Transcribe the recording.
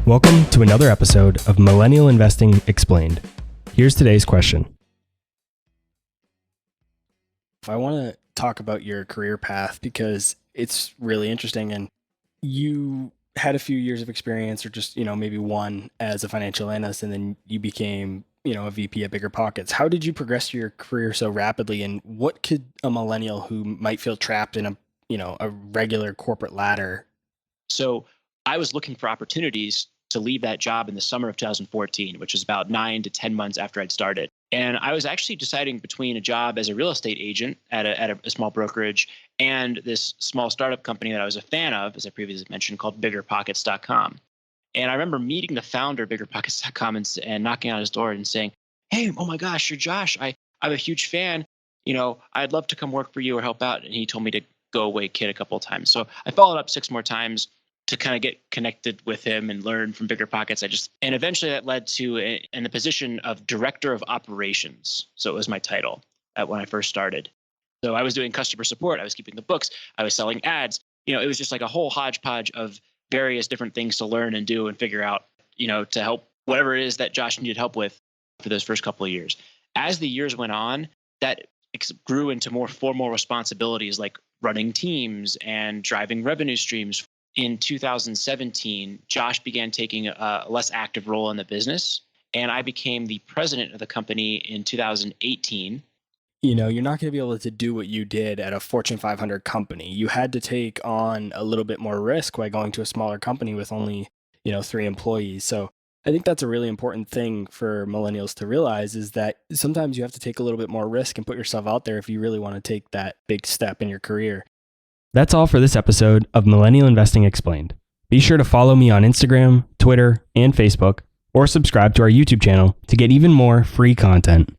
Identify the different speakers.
Speaker 1: Welcome to another episode of Millennial Investing Explained. Here's today's question. I want to talk about your career path because it's really interesting, and you had a few years of experience, or just, maybe one as a financial analyst, and then you became, a VP at Bigger Pockets. How did you progress your career so rapidly, and what could a millennial who might feel trapped in a regular corporate ladder?
Speaker 2: So I was looking for opportunities to leave that job in the summer of 2014, which was about 9 to 10 months after I'd started. And I was actually deciding between a job as a real estate agent at a small brokerage and this small startup company that I was a fan of, as I previously mentioned, called BiggerPockets.com. And I remember meeting the founder of BiggerPockets.com and knocking on his door and saying, "Hey, oh my gosh, you're Josh. I'm a huge fan. I'd love to come work for you or help out." And he told me to go away, kid, a couple of times. So I followed up 6 more times to kind of get connected with him and learn from Bigger Pockets. And eventually that led to in the position of Director of Operations. So it was my title when I first started. So I was doing customer support. I was keeping the books. I was selling ads. It was just like a whole hodgepodge of various different things to learn and do and figure out, to help whatever it is that Josh needed help with for those first couple of years. As the years went on, that grew into more formal responsibilities like running teams and driving revenue streams. In 2017, Josh began taking a less active role in the business, and I became the president of the company in 2018.
Speaker 1: You're not going to be able to do what you did at a Fortune 500 company. You had to take on a little bit more risk by going to a smaller company with only, 3 employees. So I think that's a really important thing for millennials to realize, is that sometimes you have to take a little bit more risk and put yourself out there if you really want to take that big step in your career. That's all for this episode of Millennial Investing Explained. Be sure to follow me on Instagram, Twitter, and Facebook, or subscribe to our YouTube channel to get even more free content.